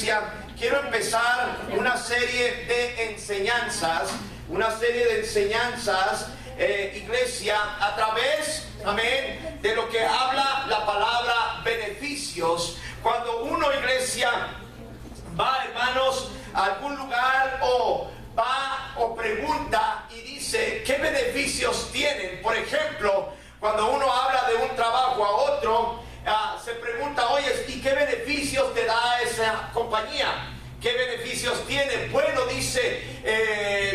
iglesia, quiero empezar una serie de enseñanzas, iglesia, a través, amén, de lo que habla la palabra beneficios. Cuando uno, iglesia, va, hermanos, a algún lugar o va o pregunta y dice qué beneficios tienen. Por ejemplo, cuando uno habla de un trabajo a otro, se pregunta, oye, ¿y qué beneficios te da esa compañía? ¿Qué beneficios tiene? Bueno, dice,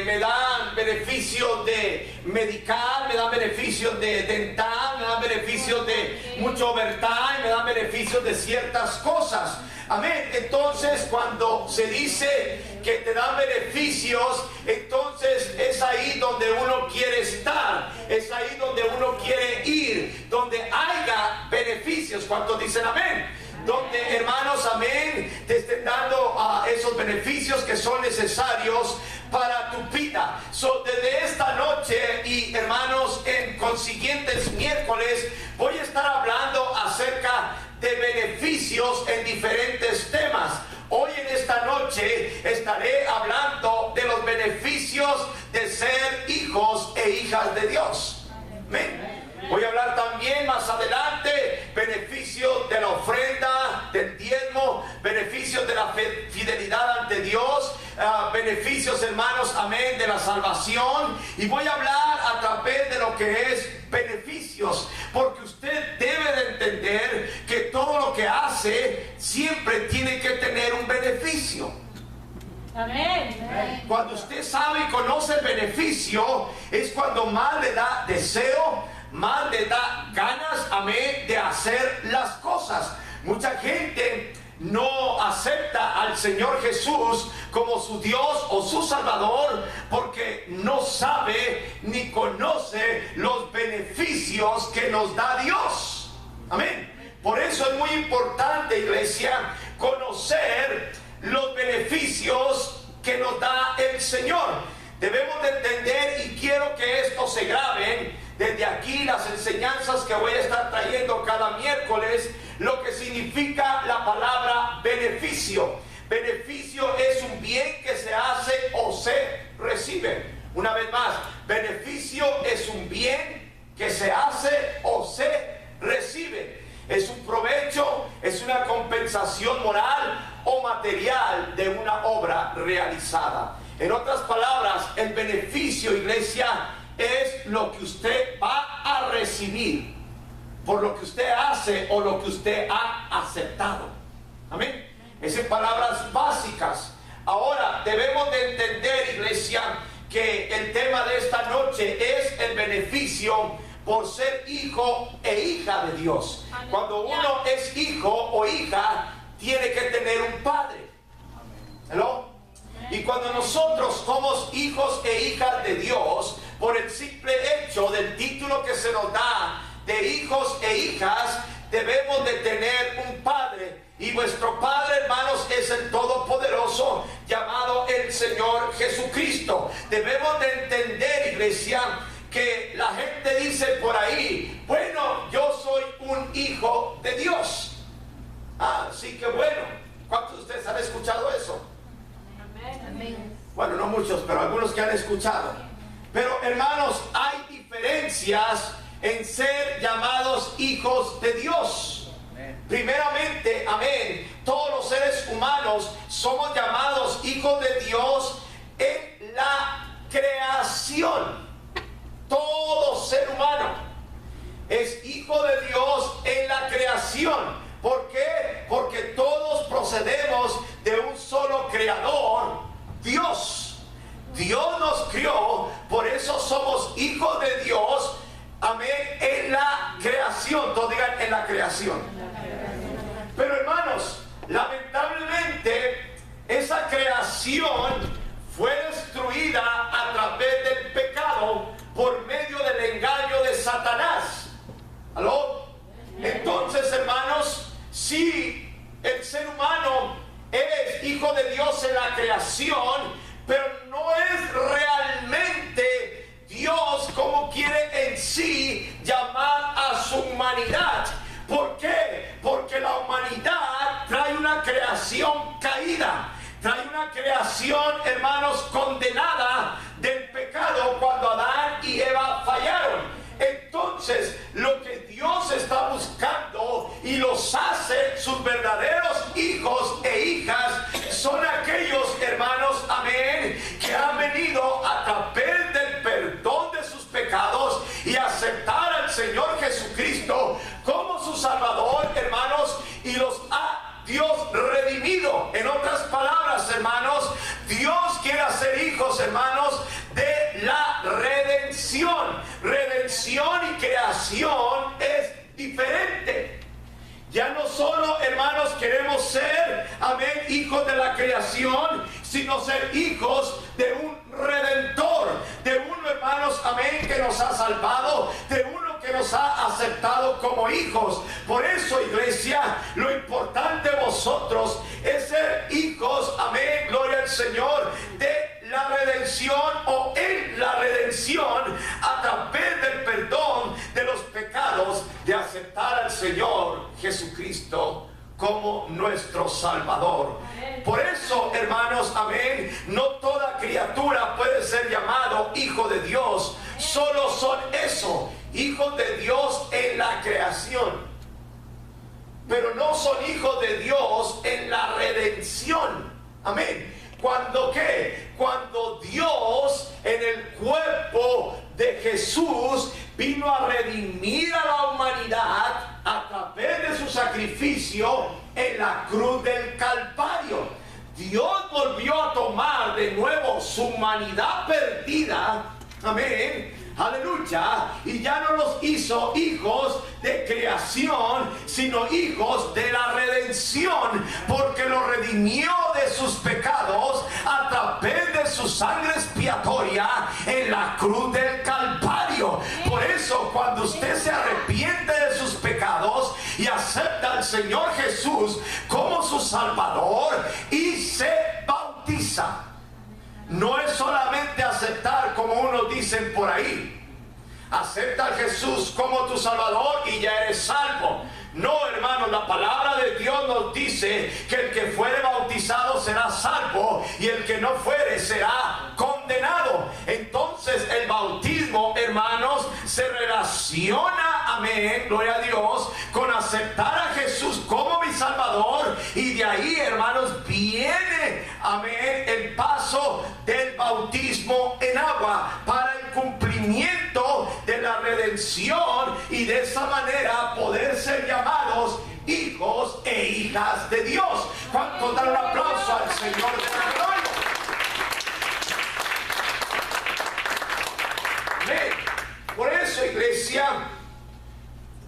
me dan beneficios de medical, me dan beneficios de dental, me dan beneficios de mucho overtime, me dan beneficios de ciertas cosas. Amén. Entonces, cuando se dice que te dan beneficios, entonces es ahí donde uno quiere estar, es ahí donde uno quiere ir, donde haya beneficios. ¿Cuántos dicen amén? Donde, hermanos, amén, te estén dando esos beneficios que son necesarios para tu vida. Desde esta noche y, hermanos, en consiguientes miércoles voy a estar hablando acerca de beneficios en diferentes temas. Hoy en esta noche estaré hablando de los beneficios de ser hijos e hijas de Dios. Amén. Voy a hablar también más adelante beneficios de la ofrenda, del diezmo, beneficios de la fidelidad ante Dios, beneficios, hermanos, amén, de la salvación. Y voy a hablar a través de lo que es beneficios, porque usted debe de entender que todo lo que hace siempre tiene que tener un beneficio. Amén. Cuando usted sabe y conoce el beneficio, es cuando más le da deseo, más le da ganas, amén, de hacer las cosas. Mucha gente no acepta al Señor Jesús como su Dios o su Salvador porque no sabe ni conoce los beneficios que nos da Dios. Amén. Por eso es muy importante, iglesia, conocer los beneficios que nos da el Señor. Debemos de entender, y quiero que esto se grabe desde aquí, las enseñanzas que voy a estar trayendo cada miércoles, lo que significa la palabra beneficio. Beneficio es un bien que se hace o se recibe. Una vez más, beneficio es un bien que se hace o se recibe. Es un provecho, es una compensación moral o material de una obra realizada. En otras palabras, el beneficio, iglesia, es lo que usted va a recibir por lo que usted hace o lo que usted ha aceptado. Amén. Es en palabras básicas. Ahora debemos de entender, iglesia, que el tema de esta noche es el beneficio por ser hijo e hija de Dios. Cuando uno es hijo o hija, tiene que tener un padre. ¿Hello? Y cuando nosotros somos hijos e hijas de Dios, por el simple hecho del título que se nos da de hijos e hijas, debemos de tener un padre. Y vuestro Padre, hermanos, es el Todopoderoso, llamado el Señor Jesucristo. Debemos de entender, iglesia, que la gente dice por ahí, bueno, yo soy un hijo de Dios. Sí, que bueno. ¿Cuántos de ustedes han escuchado eso? Amén. Bueno, no muchos, pero algunos que han escuchado. Pero, hermanos, hay diferencias en ser llamados hijos de Dios. Primeramente, amén, todos los seres humanos somos llamados hijos de Dios en la creación. Todo ser humano es hijo de Dios en la creación. ¿Por qué? Porque todos procedemos de un solo creador, Dios. Dios nos crió, por eso somos hijos de Dios, amén, en la creación. Todos digan, en la creación. Pero, hermanos, lamentablemente esa creación fue destruida a través del pecado por medio del engaño de Satanás. ¿Aló? Entonces, hermanos, si el ser humano es hijo de Dios en la creación, pero no es realmente Dios como quiere en sí llamar a su humanidad. ¿Por qué? Porque la humanidad trae una creación caída. caída. Trae una creación, hermanos, condenada del pecado cuando Adán y Eva fallaron. Entonces, lo que Dios está buscando y los hace sus verdaderos hijos e hijas son aquellos, hermanos, amén, que han venido a través del perdón de sus pecados y aceptar al Señor Jesucristo como su Salvador, hermanos, y los ha Dios redimido. En otras palabras, hermanos, Dios quiere hacer hijos, hermanos, de la redención. Redención y creación es diferente. Ya no solo, hermanos, queremos ser, amén, hijos de la creación, sino ser hijos de un redentor, de uno, hermanos, amén, que nos ha salvado, de uno que nos ha aceptado como hijos. Por eso, iglesia, lo importante de vosotros es ser hijos, amén, gloria al Señor, de la redención o en la redención a través del perdón de los pecados, de aceptar al Señor Jesucristo como nuestro Salvador. Por eso, hermanos, amén, no toda criatura puede ser llamado hijo de Dios. Solo son eso, hijos de Dios en la creación, pero no son hijos de Dios en la redención. Amén. ¿Cuándo qué? Cuando Dios en el cuerpo de Jesús vino a redimir a la humanidad a través de su sacrificio en la cruz del Calvario. Dios volvió a tomar de nuevo su humanidad perdida. Amén. Aleluya. Y ya no los hizo hijos de creación, sino hijos de la redención, porque los redimió de sus pecados a través de su sangre expiatoria en la cruz del Calvario. Por eso, cuando usted se arrepiente de sus pecados y acepta al Señor Jesús como su Salvador y se bautiza, no es solamente aceptar como unos dicen por ahí, acepta a Jesús como tu Salvador y ya eres salvo. No, hermanos, la palabra de Dios nos dice que el que fuere bautizado será salvo y el que no fuere será condenado. Entonces el bautismo, hermanos, se relaciona, amén, gloria a Dios, con aceptar a Jesús como mi Salvador, y de ahí, hermanos, viene, amén, el paso del bautismo en agua para el cumplimiento de la redención, y de esa manera poder ser llamados hijos e hijas de Dios. ¿Cuántos dan un aplauso al Señor de la gloria? Amén. Por eso, iglesia,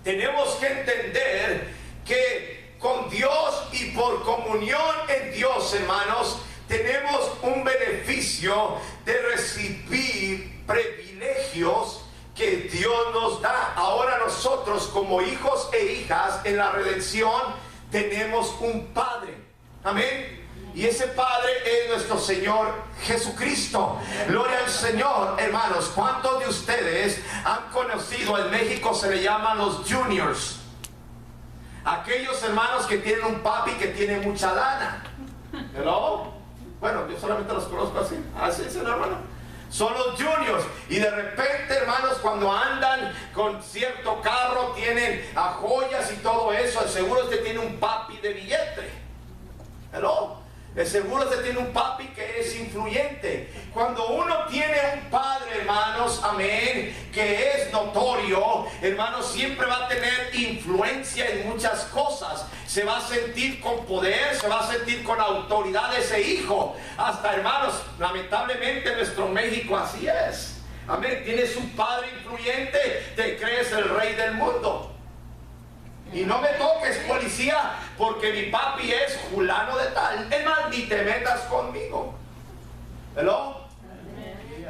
tenemos que entender que con Dios y por comunión en Dios, hermanos, tenemos un beneficio de recibir privilegios que Dios nos da. Ahora nosotros, como hijos e hijas en la redención, tenemos un Padre. Amén. Y ese Padre es nuestro Señor Jesucristo. Gloria al Señor, hermanos. ¿Cuántos de ustedes han conocido? En México se le llaman los juniors, aquellos hermanos que tienen un papi que tiene mucha lana. ¿Hello? Bueno, yo solamente los conozco así. Así es, hermano. Son los juniors, y de repente, hermanos, cuando andan con cierto carro, tienen a joyas y todo eso, el seguro es que tiene un papi de billete. ¿Hello? El seguro es que tiene un papi que es influyente. Cuando uno tiene un padre, hermanos, amén, que es notorio, hermanos, siempre va a tener influencia en muchas cosas. Se va a sentir con poder, se va a sentir con autoridad ese hijo. Hasta, hermanos, lamentablemente en nuestro México así es. Amén. Tienes un padre influyente, te crees el rey del mundo. Y no me toques, policía, porque mi papi es fulano de tal. Es más, ni te metas conmigo. ¿Hello?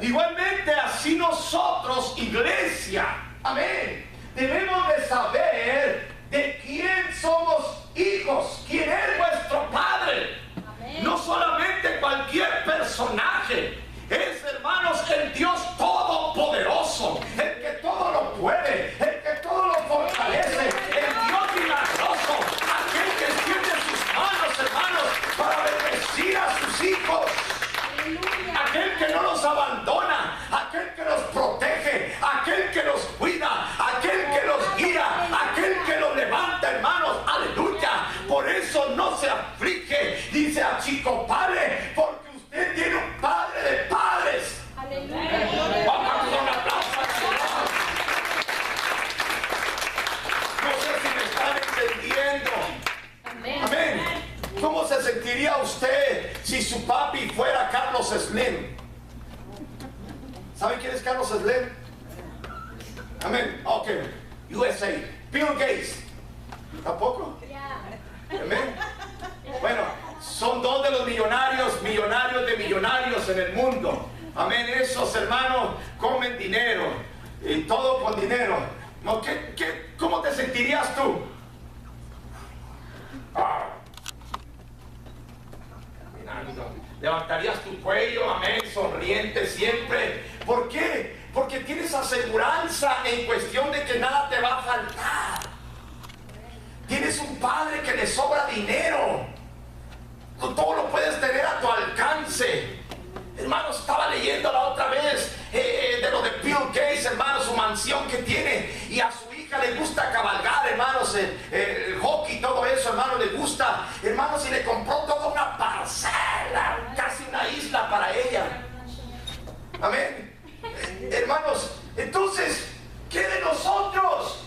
Igualmente, así nosotros, iglesia, amén, debemos de saber de quién somos hijos, quién es nuestro Padre. Amén. No solamente cualquier personaje. Es, hermanos, el Dios todopoderoso, el que todo lo puede, el que todo lo fortalece, el Dios milagroso, aquel que extiende sus manos, hermanos, para bendecir chico, padre, porque usted tiene un padre de padres. Aleluya. Vamos a dar un aplauso al Señor. No sé si me están entendiendo. Amén. ¿Cómo se sentiría usted si su papi fuera Carlos Slim? ¿Saben quién es Carlos Slim? Amén. Ok. USA. Bill Gates. ¿Tampoco? Amén. Bueno, son dos de los millonarios de millonarios en el mundo. Amén. Esos hermanos comen dinero y todo con dinero. ¿No? ¿Cómo te sentirías tú? Caminando. Levantarías tu cuello, amén, sonriente siempre. ¿Por qué? Porque tienes aseguranza en cuestión de que nada te va a faltar. Tienes un padre que le sobra dinero. Todo lo puedes tener a tu alcance. Hermanos, estaba leyendo la otra vez de lo de Bill Gates, hermanos, su mansión que tiene, y a su hija le gusta cabalgar, hermanos, el hockey, todo eso, hermanos, le gusta, hermanos, y le compró toda una parcela, casi una isla para ella. Amén. Hermanos, entonces, ¿qué de nosotros?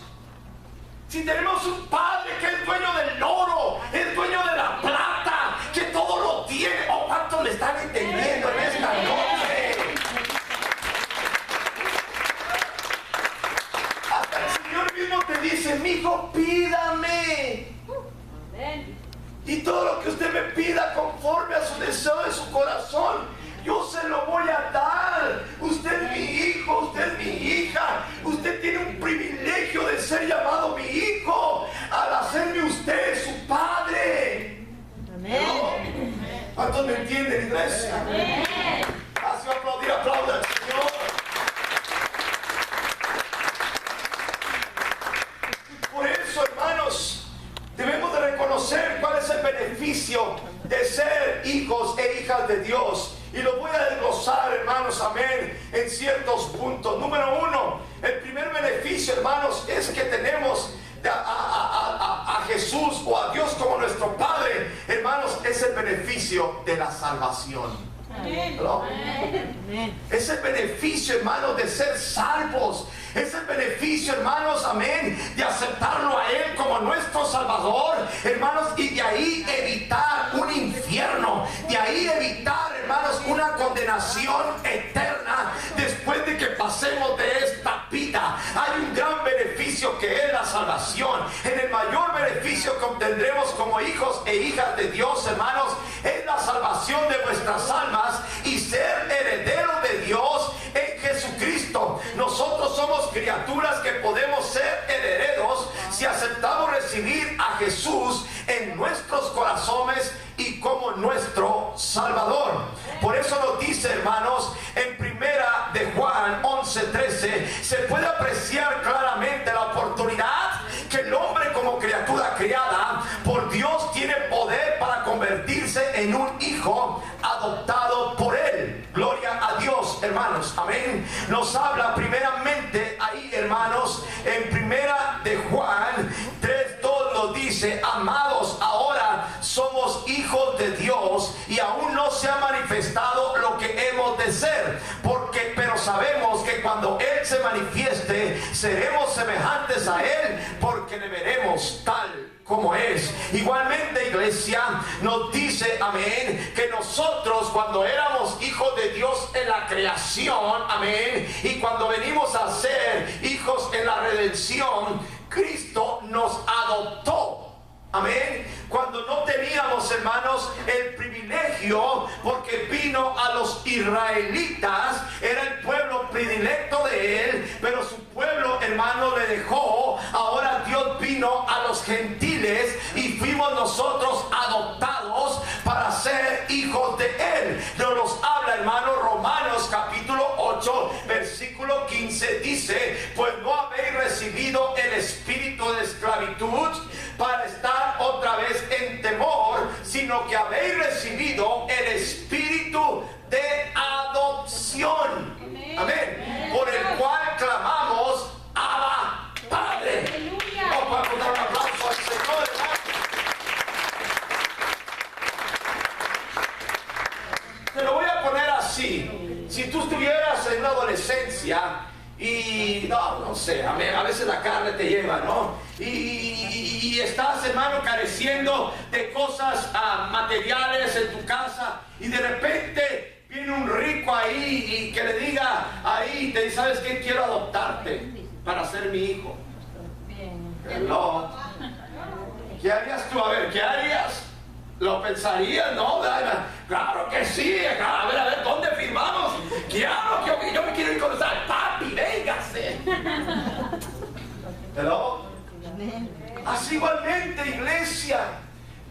Si tenemos un padre que es dueño del oro, es dueño de la plata, que todo lo tiene. ¿O cuántos me están entendiendo en esta noche? Hasta el Señor mismo te dice, mijo, pídame. Y todo lo que usted me pida conforme a su deseo de su corazón, yo se lo voy a dar. Usted es mi hijo, usted es mi hija. Usted tiene un privilegio de ser llamado mi hijo al hacerme usted su padre. Amén. ¿Cuántos me entienden, iglesia? Amén. Hace aplaudir, aplauda al Señor. Por eso, hermanos, debemos de reconocer cuál es el beneficio de ser hijos e hijas de Dios. Y lo voy a desglosar, hermanos, amén, en ciertos puntos. Número uno, el primer beneficio, hermanos, es que tenemos a Jesús o a Dios como nuestro Padre. Hermanos, es el beneficio de la salvación. Amén. Es el beneficio, hermanos, de ser salvos. Es el beneficio, hermanos, amén, de aceptarlo a Él como nuestro Salvador, hermanos, y de ahí evitar un infierno, de ahí evitar, hermanos, una condenación eterna después de que pasemos de esta vida. Hay un gran beneficio que es la salvación. En el mayor beneficio que obtendremos como hijos e hijas de Dios, hermanos, es la salvación de vuestras almas y ser herederos de Dios en Jesucristo. Nosotros somos criaturas que podemos ser herederos si aceptamos recibir a Jesús en nuestros corazones y como nuestro Salvador. Por eso nos dice, hermanos, en primera de Juan 11:13, se puede apreciar claramente la oportunidad que el hombre como criatura criada por Dios tiene poder para convertirse en un hijo adoptado por Él. Gloria a Dios, hermanos, amén. Nos habla primeramente ahí, hermanos, en primera de Juan 3:2 nos dice, amados, ahora somos hijos de Dios y aún no se ha manifestado lo que hemos de ser, pero sabemos que cuando Él se manifieste seremos semejantes a Él, porque le veremos tal como es. Igualmente, iglesia, nos dice, amén, que nosotros cuando éramos hijos de Dios en la creación, amén, y cuando venimos a ser hijos en la redención, Cristo nos adoptó. Amén. Cuando no teníamos, hermanos, el privilegio, porque vino a los israelitas, era el pueblo predilecto de Él, pero su pueblo, hermano, le dejó. Ahora Dios vino a los gentiles y fuimos nosotros adoptados para ser hijos de Él. Nos habla, hermano, Romanos capítulo 8, versículo 15, dice, pues no habéis recibido el espíritu de esclavitud para estar otra vez en temor, sino que habéis recibido el espíritu de adopción. Amén. Por el cual clamamos, Abba, Padre. Vamos a dar un aplauso al Señor, hermano. así. Si tú estuvieras en la adolescencia y no sé, a veces la carne te lleva, ¿no? Y estás, hermano, careciendo de cosas materiales en tu casa, y de repente viene un rico ahí y que le diga ahí, te dice, ¿sabes qué? Quiero adoptarte para ser mi hijo. No. ¿Qué harías tú? A ver, ¿qué harías? ¿Lo pensarías? No, claro que sí. A ver, ¿dónde firmamos? Claro que yo me quiero ir con usted. Papi, véngase. ¿Hello? Así igualmente, iglesia,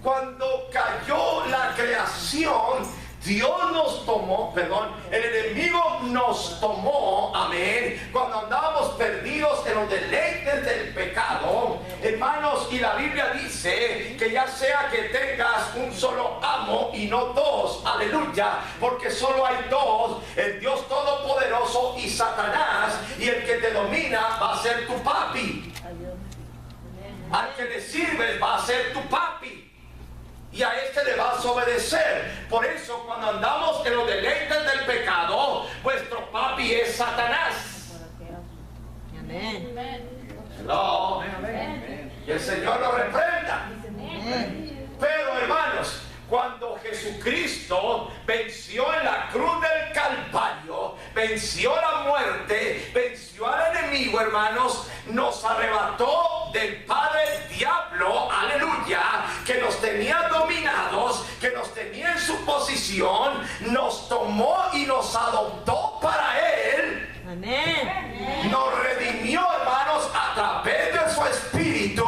cuando cayó la creación, Dios nos tomó, el enemigo nos tomó, amén, cuando andábamos perdidos en los deleites del pecado, hermanos, y la Biblia dice que ya sea que tengas un solo amo y no dos, aleluya, porque solo hay dos, el Dios Todopoderoso y Satanás, y el que te domina va a ser tu papi, al que le sirves va a ser tu papi, y a este le vas a obedecer. Por eso cuando andamos en los deleites del pecado, vuestro papi es Satanás. Amén. No. Y el Señor lo reprenda. Pero hermanos, cuando Jesucristo venció en la cruz del Calvario, venció la muerte, venció al enemigo, hermanos, nos arrebató del padre diablo, aleluya, que nos tenía dominados, que nos tenía en su posición, nos tomó y nos adoptó para él. Amén. Nos redimió, hermanos, a través de su espíritu.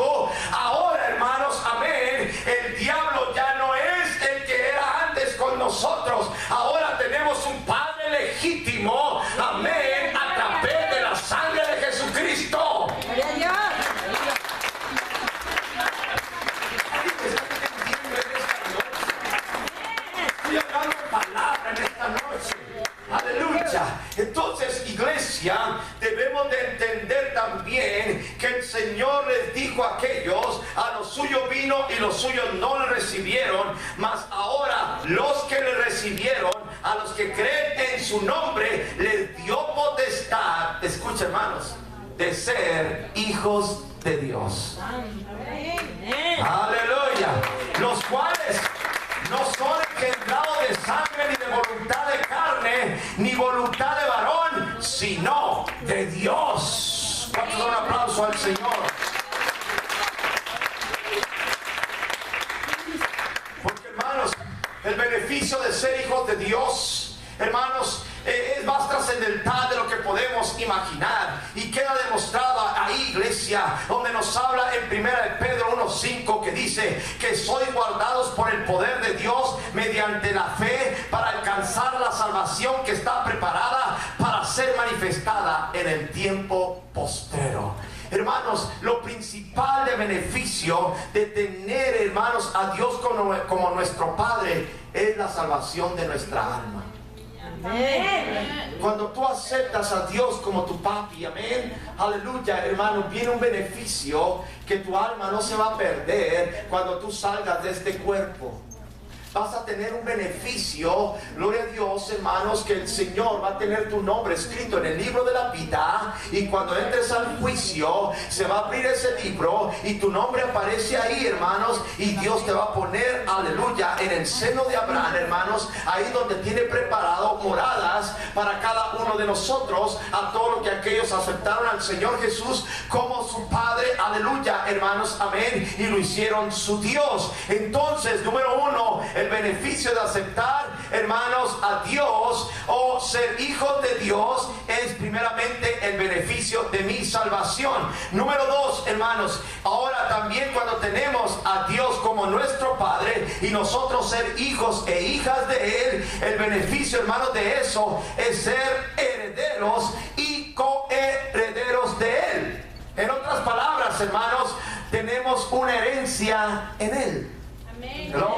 Ahora, hermanos, amén, el diablo ya no es el que era antes con nosotros. Ahora tenemos un padre legítimo, amén, a través de la sangre de Jesucristo. Gloria a Dios. Estoy hablando palabra en esta noche. Aleluya. Entonces, iglesia, debemos de entender también que el Señor les dijo a aquellos, a los suyos vino y los suyos no le recibieron, mas ahora los que le recibieron, a los que creen en su nombre, les dio potestad, escucha, hermanos, de ser hijos de Dios. Aleluya. Los cuales no son engendrados de sangre, ni de voluntad de carne, ni voluntad de varón, sino de Dios. Vamos a dar un aplauso al Señor. Porque, hermanos, el beneficio de ser hijos de Dios, hermanos, es más trascendental de lo que podemos imaginar, y queda demostrada ahí, iglesia, donde nos habla en 1 Pedro 1:5, que dice que sois guardados por el poder de Dios mediante la fe para alcanzar la salvación que está preparada para ser manifestada en el tiempo postrero. Hermanos, lo principal de beneficio de tener, hermanos, a Dios como nuestro Padre es la salvación de nuestra alma. Amén. Cuando tú aceptas a Dios como tu papi, amén, aleluya, hermano, viene un beneficio, que tu alma no se va a perder cuando tú salgas de este cuerpo. Vas a tener un beneficio, gloria a Dios, hermanos, que el Señor va a tener tu nombre escrito en el libro de la vida, y cuando entres al juicio se va a abrir ese libro y tu nombre aparece ahí, hermanos, y Dios te va a poner, aleluya, en el seno de Abraham, hermanos, ahí donde tiene preparado moradas para cada uno de nosotros, a todos los que aquellos aceptaron al Señor Jesús como su Padre, aleluya, hermanos, amén, y lo hicieron su Dios. Entonces, número uno, el beneficio de aceptar, hermanos, a Dios o ser hijos de Dios es primeramente el beneficio de mi salvación. Número dos, hermanos, ahora también cuando tenemos a Dios como nuestro Padre y nosotros ser hijos e hijas de Él, el beneficio, hermanos, de eso es ser herederos y coherederos de Él. En otras palabras, hermanos, tenemos una herencia en Él. Amén. ¿No?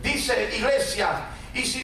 Dice, iglesia, y si